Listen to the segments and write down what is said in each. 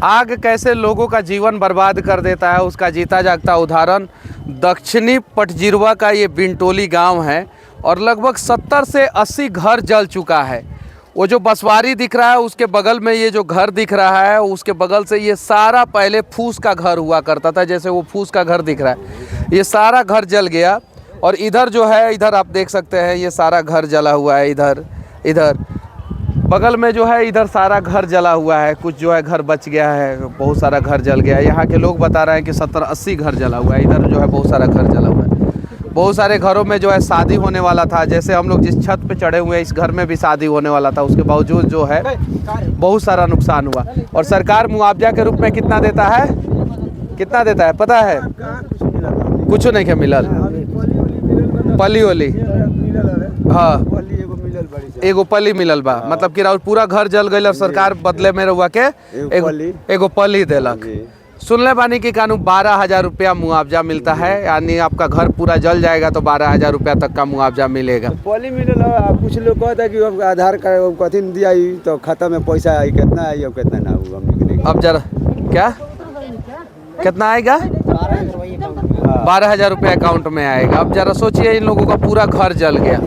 आग कैसे लोगों का जीवन बर्बाद कर देता है उसका जीता जागता उदाहरण दक्षिणी पटजिरवा का ये बिनटोली गांव है और लगभग 70 से 80 घर जल चुका है। वो जो बसवारी दिख रहा है उसके बगल में ये जो घर दिख रहा है उसके बगल से ये सारा पहले फूस का घर हुआ करता था, जैसे वो फूस का घर दिख रहा है ये सारा घर जल गया। और इधर जो है इधर आप देख सकते हैं ये सारा घर जला हुआ है, इधर बगल में जो है इधर सारा घर जला हुआ है, कुछ जो है घर बच गया है, बहुत सारा घर जल गया है। यहाँ के लोग बता रहे हैं कि 70-80 घर जला हुआ है, इधर जो है बहुत सारा घर जला हुआ है। बहुत सारे घरों में जो है शादी होने वाला था, जैसे हम लोग जिस छत पे चढ़े हुए हैं इस घर में भी शादी होने वाला था, उसके बावजूद जो है बहुत सारा नुकसान हुआ। और सरकार मुआवजा के रूप में कितना देता है, कितना देता है पता है? कुछ नहीं क्या मिलल, पली ओली, हाँ एगो पली मिलल बा, मतलब कि पूरा घर जल गई और सरकार बदले में रहुआ के एगो पली देलक। सुनले बानी कि कानून 12,000 रुपया मुआवजा मिलता है, यानी आपका घर पूरा जल जाएगा तो 12,000 रुपया तक का मुआवजा मिलेगा। पली मिलल। कुछ लोग कहता है कि आधार कार्ड कथी दिया तो खाता में पैसा आई, कितना आई और कितना ना हुआ। अब जरा क्या कितना आएगा? 12,000 रुपया अकाउंट में आएगा। अब जरा सोचिए इन लोगों का पूरा घर जल गया।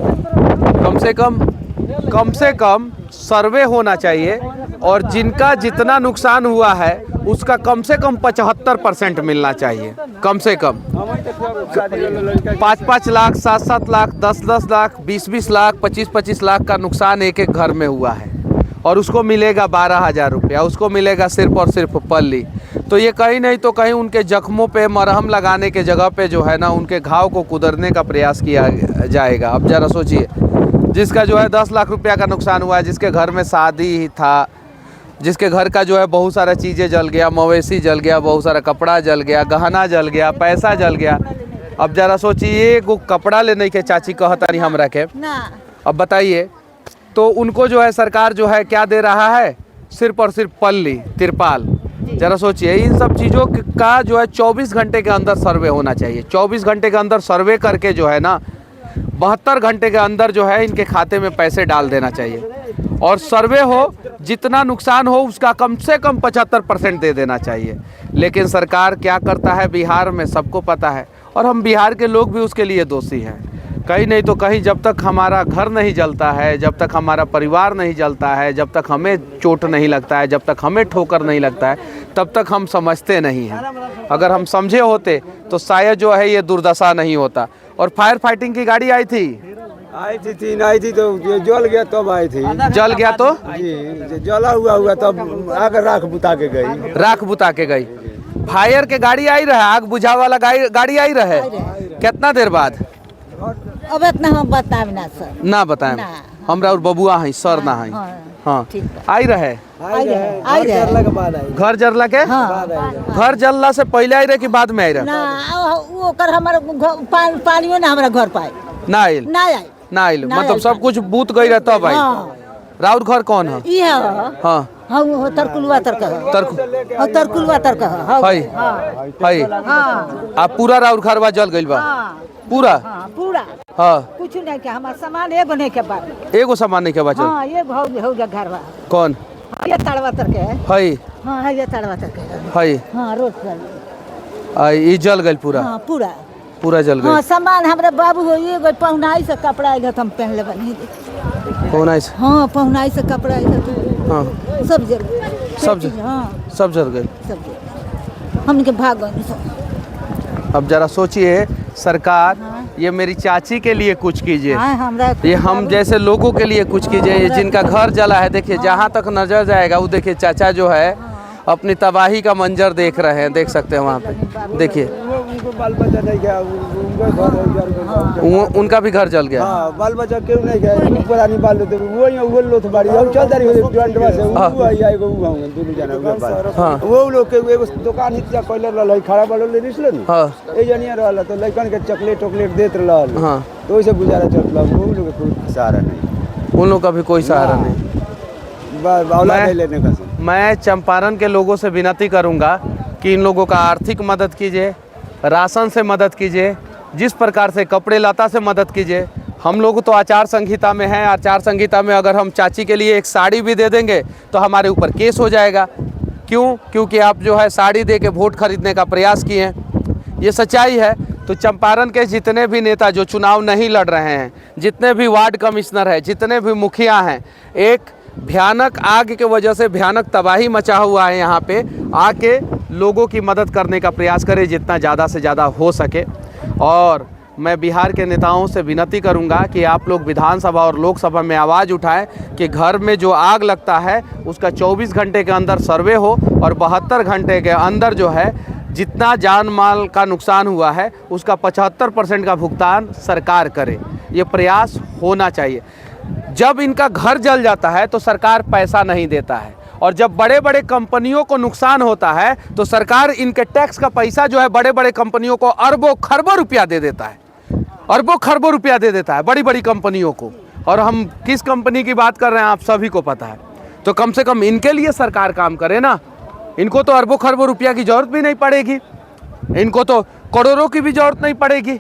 कम से कम सर्वे होना चाहिए और जिनका जितना नुकसान हुआ है उसका कम से कम 75% मिलना चाहिए। कम से कम 5-5 लाख, 7-7 लाख, 10-10 लाख, 20-20 लाख, 25-25 लाख का नुकसान एक एक घर में हुआ है और उसको मिलेगा 12,000 रुपया, उसको मिलेगा सिर्फ और सिर्फ पल्ली। तो ये कहीं नहीं तो कहीं उनके जख्मों पे मरहम लगाने के जगह पे जो है ना उनके घाव को कुदरने का प्रयास किया जाएगा। अब जरा सोचिए जिसका जो है 10 लाख रुपया का नुकसान हुआ है, जिसके घर में शादी था, जिसके घर का जो है बहुत सारा चीज़ें जल गया, मवेशी जल गया, बहुत सारा कपड़ा जल गया, गहना जल गया, पैसा जल गया। अब जरा सोचिए वो कपड़ा लेने के चाची कहता नहीं हम रखे, अब बताइए तो उनको जो है सरकार जो है क्या दे रहा है? सिर्फ और सिर्फ पल्ली, तिरपाल। जरा सोचिए इन सब चीज़ों का जो है 24 घंटे के अंदर सर्वे होना चाहिए। 24 घंटे के अंदर सर्वे करके जो है ना 72 घंटे के अंदर जो है इनके खाते में पैसे डाल देना चाहिए और सर्वे हो जितना नुकसान हो उसका कम से कम 75% दे देना चाहिए। लेकिन सरकार क्या करता है बिहार में सबको पता है और हम बिहार के लोग भी उसके लिए दोषी हैं। कहीं नहीं तो कहीं जब तक हमारा घर नहीं जलता है, जब तक हमारा परिवार नहीं जलता है, जब तक हमें चोट नहीं लगता है, जब तक हमें ठोकर नहीं लगता है, तब तक हम समझते नहीं हैं। अगर हम समझे होते तो शायद जो है ये दुर्दशा नहीं होता। और फायर फाइटिंग की गाड़ी आई थी तीन आई थी तो जल गया तब आई थी। जल गया तो जी जला हुआ तब आग राख बुता के गई, राख बुता के गई। फायर के गाड़ी आई रहे, आग बुझा वाला गाड़ी आई रहे, कितना देर बाद? अब इतना हम बताएं ना सर, ना बताएं हमरा और बबुआ हैं सर ना हैं। हाँ आई रहे, घर जरला के घर जलला से पहले आई रहे कि बाद में आई रहे? पानियो ना हमारा घर पाए ना आइल मतलब सब कुछ बूत गई रहे तब आई। राउर घर कौन है? ये हाँ तरकुलवा आप पूरा राउर घरवा जल गइल बा? पूरा पूरा हाँ कुछ नहीं के हमारा सामान एगो नहीं के बाद, एगो सामान नहीं के बचल। हाँ ये हो जा घरवा कौन ये तड़वा तर के है? हाँ ये तड़वा तर के है, हाँ रोड पर ये जल गइल पूरा? हाँ पूरा जल गइल। हाँ सामान हमारे बाबू हो ये गई पहुनाई से कपड़ा आई हम पहन ले बनी। पहुनाई से? हाँ पहुनाई से कपड़ा आई हाँ सब जल, हाँ सब जल गए, हमके भाग गए। अब जरा सोचिए सरकार ये मेरी चाची के लिए कुछ कीजिए, ये हम जैसे लोगों के लिए कुछ कीजिए जिनका घर जला है। देखिए जहाँ तक नजर जाएगा वो देखिए चाचा जो है अपनी तबाही का मंजर देख रहे हैं, देख सकते हैं वहाँ पे देखिए बाल बच्चा नहीं गया, उनका भी घर जल गया। बाल बच्चा क्यों नहीं गया? पुरानी बाल वो लोग बाड़ी हम चल रही से वो आई को दोनों जना वो लोग के एगो दुकान हित पहले रहल खड़ा वाला ले निसलो न हां ए जनिया रहल तो लइकन के चॉकलेट देत रहल। हां तो ओइसे गुजारा चलता। वो लोग के कोई सहारा नहीं, उन लोग का भी कोई सहारा नहीं। मैं चंपारण के लोगों से विनती करूंगा कि इन लोगों का आर्थिक मदद कीजिए, राशन से मदद कीजिए, जिस प्रकार से कपड़े लता से मदद कीजिए। हम लोग तो आचार संहिता में हैं, आचार संहिता में अगर हम चाची के लिए एक साड़ी भी दे देंगे तो हमारे ऊपर केस हो जाएगा। क्यों? क्योंकि आप जो है साड़ी दे के वोट खरीदने का प्रयास किए हैं, ये सच्चाई है। तो चंपारण के जितने भी नेता जो चुनाव नहीं लड़ रहे हैं, जितने भी वार्ड कमिश्नर हैं, जितने भी मुखिया हैं, एक भयानक आग के वजह से भयानक तबाही मचा हुआ है यहाँ पे, आके लोगों की मदद करने का प्रयास करें जितना ज़्यादा से ज़्यादा हो सके। और मैं बिहार के नेताओं से विनती करूंगा कि आप लोग विधानसभा और लोकसभा में आवाज़ उठाएं कि घर में जो आग लगता है उसका 24 घंटे के अंदर सर्वे हो और 72 घंटे के अंदर जो है जितना जान माल का नुकसान हुआ है उसका 75% का भुगतान सरकार करे। ये प्रयास होना चाहिए। जब इनका घर जल जाता है तो सरकार पैसा नहीं देता है, और जब बड़े बड़े कंपनियों को नुकसान होता है तो सरकार इनके टैक्स का पैसा जो है बड़े बड़े कंपनियों को अरबों खरबों रुपया दे देता है, अरबों खरबों रुपया दे देता है बड़ी बड़ी कंपनियों को। और हम किस कंपनी की बात कर रहे हैं आप सभी को पता है। तो कम से कम इनके लिए सरकार काम करे ना। इनको तो अरबों खरबों रुपया की जरूरत भी नहीं पड़ेगी, इनको तो करोड़ों की भी जरूरत नहीं पड़ेगी,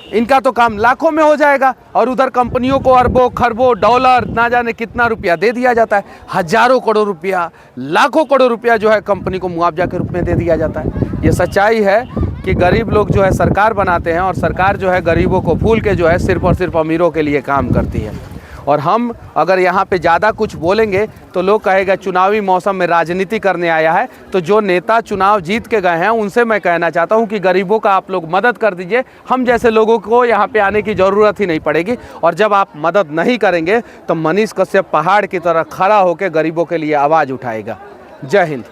इनका तो काम लाखों में हो जाएगा। और उधर कंपनियों को अरबों खरबों डॉलर ना जाने कितना रुपया दे दिया जाता है, हजारों करोड़ रुपया, लाखों करोड़ रुपया जो है कंपनी को मुआवजा के रूप में दे दिया जाता है। ये सच्चाई है कि गरीब लोग जो है सरकार बनाते हैं और सरकार जो है गरीबों को भूल के जो है सिर्फ और सिर्फ अमीरों के लिए काम करती है। और हम अगर यहाँ पे ज़्यादा कुछ बोलेंगे तो लोग कहेगा चुनावी मौसम में राजनीति करने आया है। तो जो नेता चुनाव जीत के गए हैं उनसे मैं कहना चाहता हूँ कि गरीबों का आप लोग मदद कर दीजिए। हम जैसे लोगों को यहाँ पे आने की ज़रूरत ही नहीं पड़ेगी। और जब आप मदद नहीं करेंगे तो मनीष कश्यप पहाड़ की तरह खड़ा होकर गरीबों के लिए आवाज़ उठाएगा। जय हिंद।